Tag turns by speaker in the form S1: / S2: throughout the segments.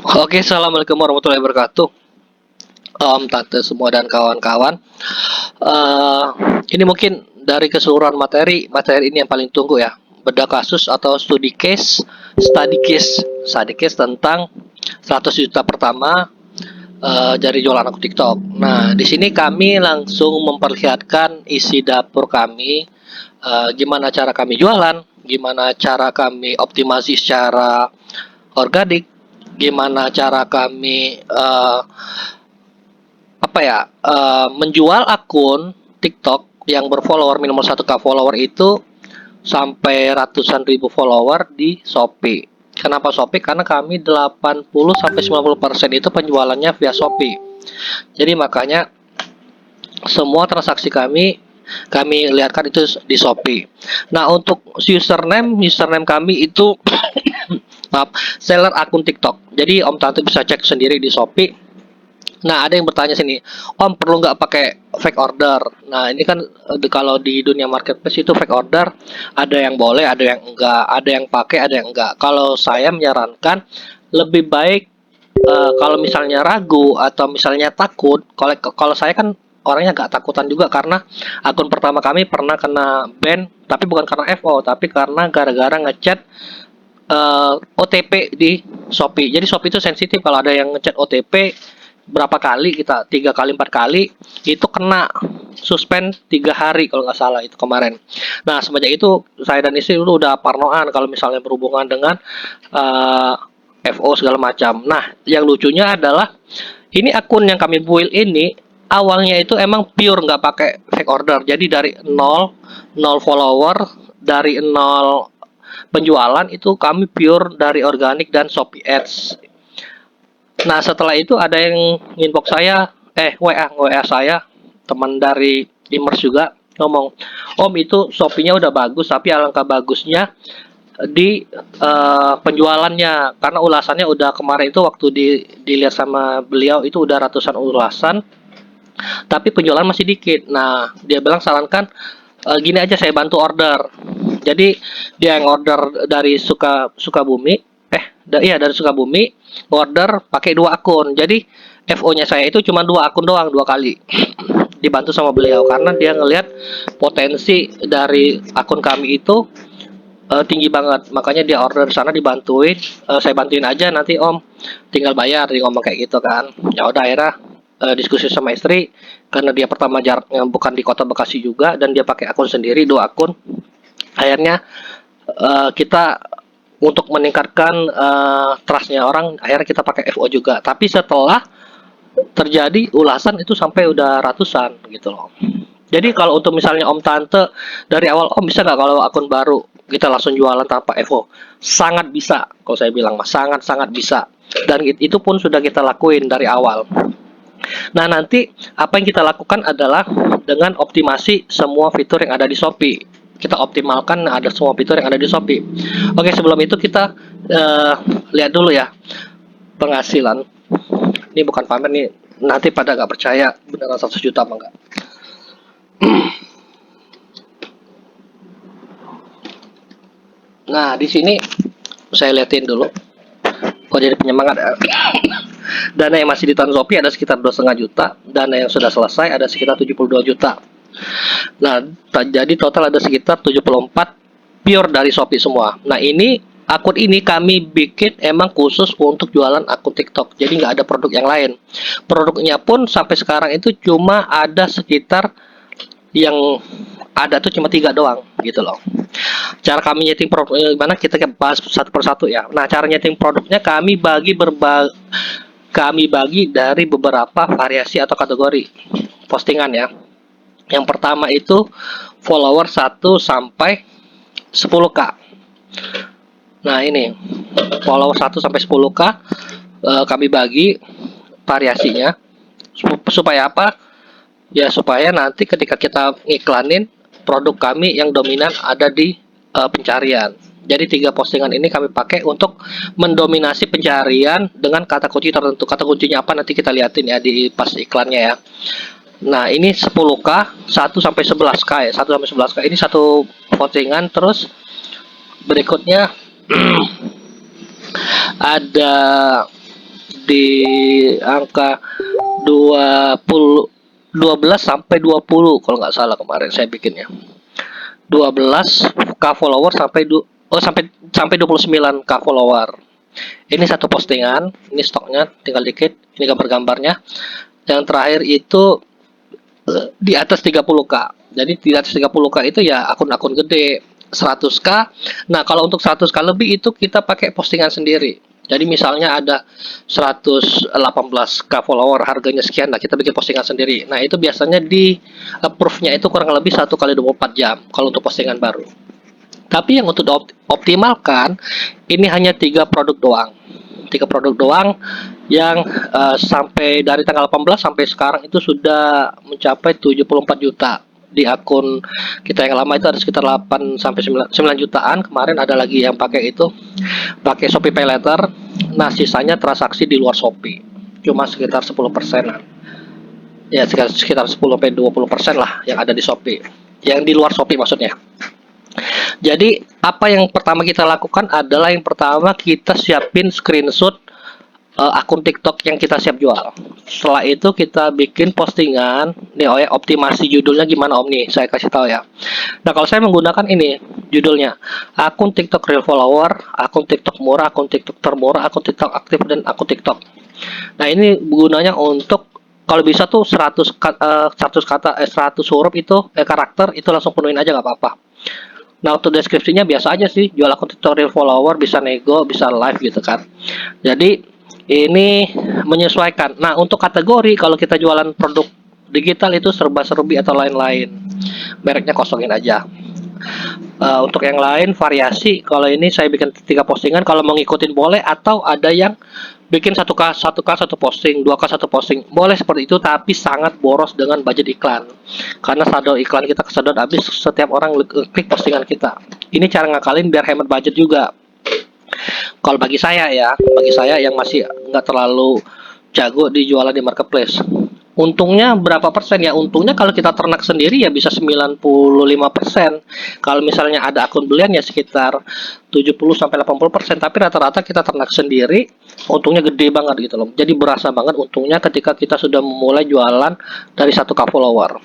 S1: Oke, assalamualaikum warahmatullahi wabarakatuh. Om, tante semua dan kawan-kawan. Eh, ini mungkin dari keseluruhan materi ini yang paling tunggu ya. Bedah kasus atau study case tentang 100 juta pertama dari jualan akun TikTok. Nah, di sini kami langsung memperlihatkan isi dapur kami, gimana cara kami jualan, gimana cara kami optimasi secara organik, gimana cara kami menjual akun TikTok yang berfollower minimal 1K follower itu sampai ratusan ribu follower di Shopee. Kenapa Shopee? Karena kami 80 sampai 90% itu penjualannya via Shopee. Jadi makanya semua transaksi kami lihatkan itu di Shopee. Nah, untuk username kami itu maaf, seller akun TikTok. Jadi Om Tante bisa cek sendiri di Shopee. Nah, ada yang bertanya sini, Om perlu nggak pakai fake order? Nah, ini kan kalau di dunia marketplace itu fake order, ada yang boleh, ada yang enggak, ada yang pakai, ada yang enggak. Kalau saya menyarankan lebih baik kalau misalnya ragu atau misalnya takut, kalau saya kan orangnya nggak takutan juga karena akun pertama kami pernah kena ban, tapi bukan karena FO, tapi karena gara-gara ngechat OTP di Shopee. Jadi Shopee itu sensitif kalau ada yang ngechat OTP berapa kali kita 3 kali 4 kali itu kena suspend 3 hari kalau nggak salah itu kemarin. Nah semenjak itu saya dan istri dulu udah parnoan kalau misalnya berhubungan dengan uh, FO segala macam. Nah yang lucunya adalah ini akun yang kami build ini awalnya itu emang pure nggak pakai fake order. Jadi dari nol follower, dari nol penjualan itu kami pure dari organik dan Shopee Ads. Nah, setelah itu ada yang inbox saya, WA saya, teman dari Immers juga ngomong, Om itu Shopee-nya udah bagus, tapi alangkah bagusnya di penjualannya karena ulasannya udah kemarin itu waktu dilihat sama beliau itu udah ratusan ulasan tapi penjualan masih dikit. Nah, dia bilang sarankan gini aja saya bantu order. Jadi dia yang order dari Sukabumi, iya dari Sukabumi, order pakai 2 akun. Jadi FO-nya saya itu cuma 2 akun doang 2 kali. Dibantu sama beliau karena dia ngelihat potensi dari akun kami itu tinggi banget. Makanya dia order sana dibantuin, saya bantuin aja nanti Om, tinggal bayar. Dia ngomong kayak gitu kan. Ya udah akhirnya diskusi sama istri karena dia pertama jaraknya bukan di kota Bekasi juga dan dia pakai akun sendiri 2 akun. Akhirnya kita untuk meningkatkan trustnya orang, akhirnya kita pakai FO juga. Tapi setelah terjadi ulasan itu sampai udah ratusan gitu loh. Jadi kalau untuk misalnya Om Tante dari awal Om bisa nggak kalau akun baru kita langsung jualan tanpa FO? Sangat bisa, kalau saya bilang mas sangat sangat bisa. Dan itu pun sudah kita lakuin dari awal. Nah nanti apa yang kita lakukan adalah dengan optimasi semua fitur yang ada di Shopee. Kita optimalkan ada semua fitur yang ada di Shopee. Oke sebelum itu kita lihat dulu ya penghasilan. Ini bukan pamer nih. Nanti pada nggak percaya beneran 100 juta apa enggak. Nah di sini saya liatin dulu. Kok jadi penyemangat ya? Dana yang masih ditahan Shopee ada sekitar 2,5 juta, dana yang sudah selesai ada sekitar 72 juta. Nah, jadi total ada sekitar 74 pure dari Shopee semua. Nah, ini akun ini kami bikin emang khusus untuk jualan akun TikTok. Jadi nggak ada produk yang lain. Produknya pun sampai sekarang itu cuma ada sekitar yang ada tuh cuma 3 doang gitu loh. Cara kami nyeting produknya gimana kita bahas satu persatu ya. Nah, cara nyeting produknya kami bagi dari beberapa variasi atau kategori postingan ya. Yang pertama itu follower 1 sampai 10K. Nah, ini follower 1 sampai 10K kami bagi variasinya supaya apa? Ya supaya nanti ketika kita ngiklanin produk kami yang dominan ada di pencarian. Jadi 3 postingan ini kami pakai untuk mendominasi pencarian dengan kata kunci tertentu. Kata kuncinya apa nanti kita liatin ya di pas iklannya ya. Nah, ini 10K, 1 sampai 11K ya. 1 sampai 11K ini satu postingan. Terus berikutnya ada di angka 20 12 sampai 20 kalau nggak salah kemarin saya bikinnya. 12k follower sampai sampai sampai 29k follower. Ini satu postingan, ini stoknya tinggal dikit, ini gambar-gambarnya. Yang terakhir itu di atas 30k. Jadi di atas 30k itu ya akun-akun gede. 100k. Nah, kalau untuk 100k lebih itu kita pakai postingan sendiri. Jadi misalnya ada 118k follower, harganya sekian, nah kita bikin postingan sendiri. Nah, itu biasanya di approve-nya itu kurang lebih 1 kali 24 jam kalau untuk postingan baru. Tapi yang untuk optimalkan ini hanya 3 produk doang. 3 produk doang yang sampai dari tanggal 18 sampai sekarang itu sudah mencapai 74 juta. Di akun kita yang lama itu ada sekitar 8 sampai 9 jutaan. Kemarin ada lagi yang pakai itu, pakai Shopee Pay Later. Nah, sisanya transaksi di luar Shopee. Cuma sekitar 10%-an. Ya, sekitar 10 sampai 20% lah yang ada di Shopee. Yang di luar Shopee maksudnya. Jadi, apa yang pertama kita lakukan adalah yang pertama kita siapin screenshot akun TikTok yang kita siap jual. Setelah itu kita bikin postingan. Nih, oh ya, optimasi judulnya gimana Om nih? Saya kasih tahu ya. Nah, kalau saya menggunakan ini judulnya, akun TikTok real follower, akun TikTok murah, akun TikTok termurah, akun TikTok aktif dan akun TikTok. Nah, ini gunanya untuk kalau bisa tuh 100 kata 100 huruf itu karakter itu langsung penuhin aja nggak apa-apa. Nah, untuk deskripsinya biasa aja sih, jual akun tutorial follower, bisa nego, bisa live gitu kan. Jadi ini menyesuaikan. Nah, untuk kategori kalau kita jualan produk digital itu serba-serbi atau lain-lain, mereknya kosongin aja. Untuk yang lain variasi, kalau ini saya bikin 3 postingan, kalau mau ngikutin boleh, atau ada yang bikin 1k satu posting, 2k satu posting, boleh seperti itu, tapi sangat boros dengan budget iklan, karena saldo iklan kita kesedot habis setiap orang klik postingan kita. Ini cara ngakalin biar hemat budget juga. Kalau bagi saya ya, bagi saya yang masih nggak terlalu jago di jualan di marketplace, untungnya berapa persen ya? Untungnya kalau kita ternak sendiri ya bisa 95%. Kalau misalnya ada akun belian ya sekitar 70 sampai 80%, tapi rata-rata kita ternak sendiri, untungnya gede banget gitu loh. Jadi berasa banget untungnya ketika kita sudah memulai jualan dari 1k follower.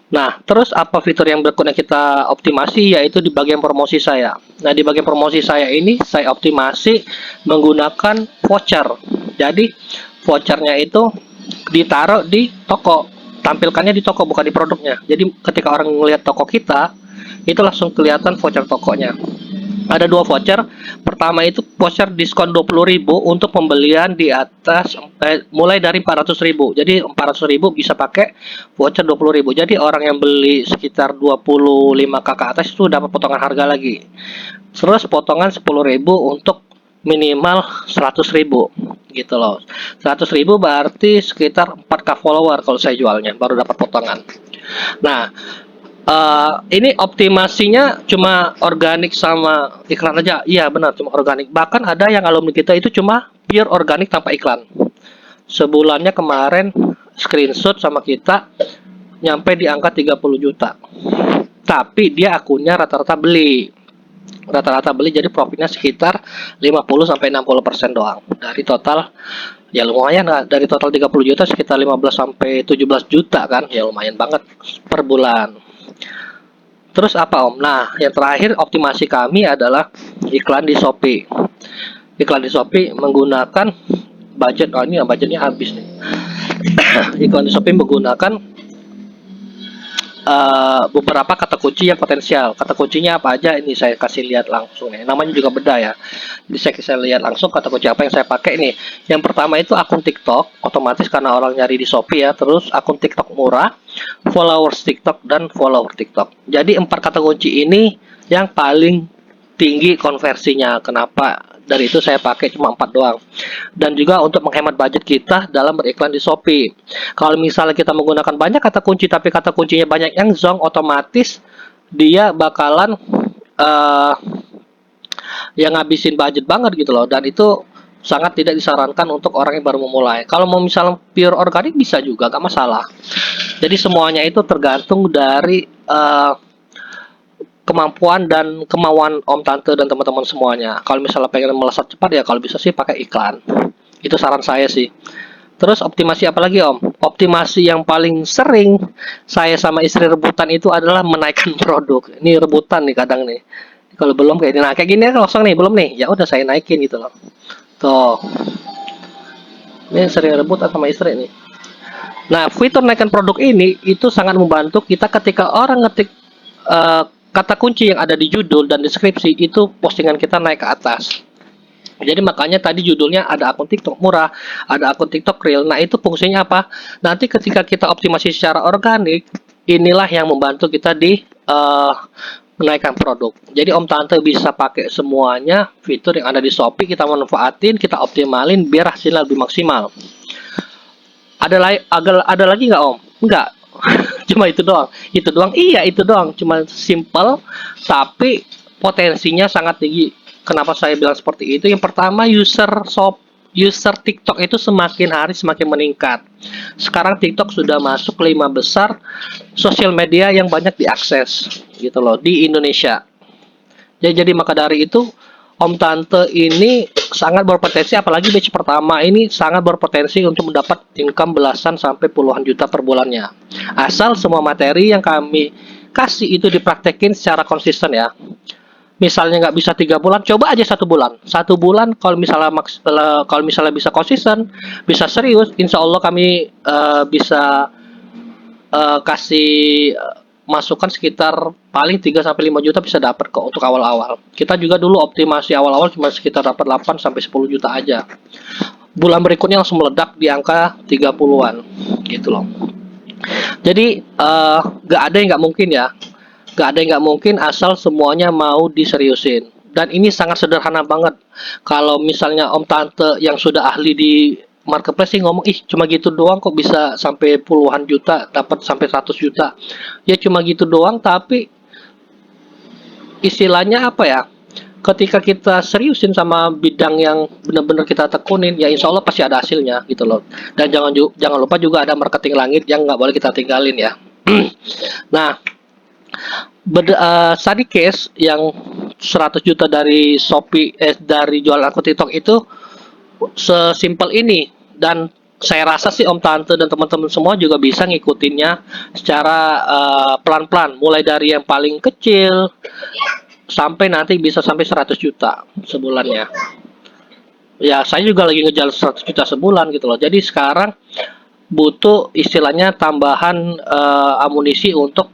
S1: Nah, terus apa fitur yang berikutnya kita optimasi, yaitu di bagian promosi saya. Nah, di bagian promosi saya ini saya optimasi menggunakan voucher. Jadi vouchernya itu ditaruh di toko, tampilkannya di toko bukan di produknya. Jadi ketika orang melihat toko kita, itu langsung kelihatan voucher tokonya. Ada 2 voucher. Pertama itu voucher diskon 20.000 untuk pembelian di atas mulai dari 400.000. Jadi 400.000 bisa pakai voucher 20.000. Jadi orang yang beli sekitar 25k ke atas itu dapat potongan harga lagi. Terus potongan 10.000 untuk minimal 100.000 gitu loh. 100.000 berarti sekitar 4k follower kalau saya jualnya, baru dapat potongan. Nah, ini optimasinya cuma organik sama iklan aja. Iya benar, cuma organik. Bahkan ada yang alumni kita itu cuma pure organik tanpa iklan. Sebulannya kemarin screenshot sama kita nyampe di angka 30 juta. Tapi dia akunnya rata-rata beli. Rata-rata beli, jadi profitnya sekitar 50 sampai 60% doang dari total. Ya lumayan, dari total 30 juta sekitar 15 sampai 17 juta kan. Ya lumayan banget per bulan. Terus apa Om? Nah, yang terakhir optimasi kami adalah iklan di Shopee. Iklan di Shopee menggunakan budget, ini budgetnya habis nih. Iklan di Shopee menggunakan beberapa kata kunci yang potensial. Kata kuncinya apa aja? Ini saya kasih lihat langsung nih. Namanya juga beda ya. Jadi saya lihat langsung kata kunci apa yang saya pakai nih. Yang pertama itu akun TikTok, otomatis karena orang nyari di Shopee ya. Terus akun TikTok murah, followers TikTok, dan follower TikTok. Jadi 4 kata kunci ini yang paling tinggi konversinya. Kenapa? Dari itu saya pakai cuma 4 doang. Dan juga untuk menghemat budget kita dalam beriklan di Shopee. Kalau misalnya kita menggunakan banyak kata kunci tapi kata kuncinya banyak yang zonk, otomatis dia bakalan yang ngabisin budget banget gitu loh. Dan itu sangat tidak disarankan untuk orang yang baru memulai. Kalau mau misalnya pure organik bisa juga, gak masalah. Jadi semuanya itu tergantung dari kemampuan dan kemauan Om Tante dan teman-teman semuanya. Kalau misalnya pengen melesat cepat ya kalau bisa sih pakai iklan. Itu saran saya sih. Terus optimasi apa lagi Om? Optimasi yang paling sering saya sama istri rebutan itu adalah menaikkan produk. Ini rebutan nih kadang nih. Kalau belum kayak ini, nah kayak gini kan kosong nih, belum nih. Ya udah saya naikin gitu loh. Tuh, ini sering rebutan sama istri nih. Nah, fitur naikkan produk ini itu sangat membantu kita ketika orang ngetik kata kunci yang ada di judul dan deskripsi itu postingan kita naik ke atas. Jadi makanya tadi judulnya ada akun TikTok murah, ada akun TikTok real. Nah, itu fungsinya apa? Nanti ketika kita optimasi secara organik, inilah yang membantu kita di menaikkan produk. Jadi Om Tante bisa pakai semuanya fitur yang ada di Shopee, kita manfaatin, kita optimalin biar hasilnya lebih maksimal. Ada lagi nggak Om? Nggak. Cuma itu doang. Itu doang. Iya, itu doang. Cuma simple tapi potensinya sangat tinggi. Kenapa saya bilang seperti itu? Yang pertama, user TikTok itu semakin hari semakin meningkat. Sekarang TikTok sudah masuk 5 besar sosial media yang banyak diakses gitu loh di Indonesia. Jadi maka dari itu Om Tante ini sangat berpotensi, apalagi batch pertama ini sangat berpotensi untuk mendapat income belasan sampai puluhan juta per bulannya. Asal semua materi yang kami kasih itu dipraktekin secara konsisten ya. Misalnya nggak bisa 3 bulan, coba aja 1 bulan. 1 bulan kalau misalnya bisa konsisten, bisa serius, insya Allah kami bisa kasih masukan sekitar paling 3 sampai 5 juta bisa dapat kok untuk awal-awal. Kita juga dulu optimasi awal-awal cuma sekitar dapat 8 sampai 10 juta aja. Bulan berikutnya langsung meledak di angka 30-an gitu loh. Jadi gak ada yang nggak mungkin ya. Gak ada yang nggak mungkin asal semuanya mau diseriusin. Dan ini sangat sederhana banget. Kalau misalnya Om Tante yang sudah ahli di marketplace sih ngomong, ih cuma gitu doang kok bisa sampai puluhan juta, dapat sampai 100 juta. Ya cuma gitu doang, tapi istilahnya apa ya? Ketika kita seriusin sama bidang yang benar-benar kita tekunin, ya insya Allah pasti ada hasilnya gitu loh. Dan jangan lupa juga ada marketing langit yang nggak boleh kita tinggalin ya. Nah, tadi case yang 100 juta dari Shopee dari jualan akun TikTok itu sesimpel ini, dan saya rasa sih Om Tante dan teman-teman semua juga bisa ngikutinnya secara pelan-pelan, mulai dari yang paling kecil sampai nanti bisa sampai 100 juta sebulannya. Ya, saya juga lagi ngejar 100 juta sebulan gitu loh. Jadi sekarang butuh istilahnya tambahan amunisi untuk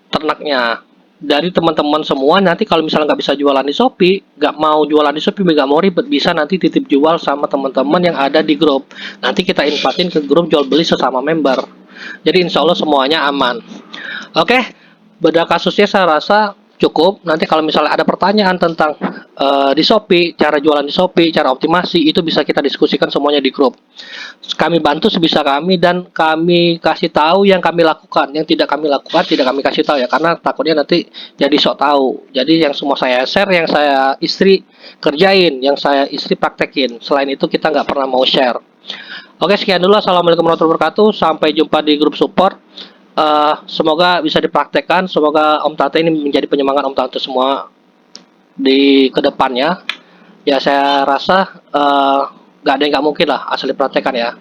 S1: ternaknya. Dari teman-teman semua nanti kalau misalnya nggak bisa jualan di Shopee, nggak mau jualan di Shopee, nggak mau ribet, bisa nanti titip jual sama teman-teman yang ada di grup. Nanti kita invitin ke grup jual beli sesama member. Jadi insya Allah semuanya aman. Oke, beda kasusnya saya rasa cukup. Nanti kalau misalnya ada pertanyaan tentang di Shopee, cara jualan di Shopee, cara optimasi, itu bisa kita diskusikan semuanya di grup. Kami bantu sebisa kami dan kami kasih tahu yang kami lakukan. Yang tidak kami lakukan tidak kami kasih tahu ya, karena takutnya nanti jadi sok tahu. Jadi yang semua saya share, yang saya istri kerjain, yang saya istri praktekin. Selain itu kita nggak pernah mau share. Oke, sekian dulu. Assalamualaikum warahmatullahi wabarakatuh. Sampai jumpa di grup support. Semoga bisa dipraktekkan. Semoga Om Tante ini menjadi penyemangat Om Tante semua di kedepannya. Ya saya rasa gak ada yang nggak mungkin lah asal dipraktekkan ya.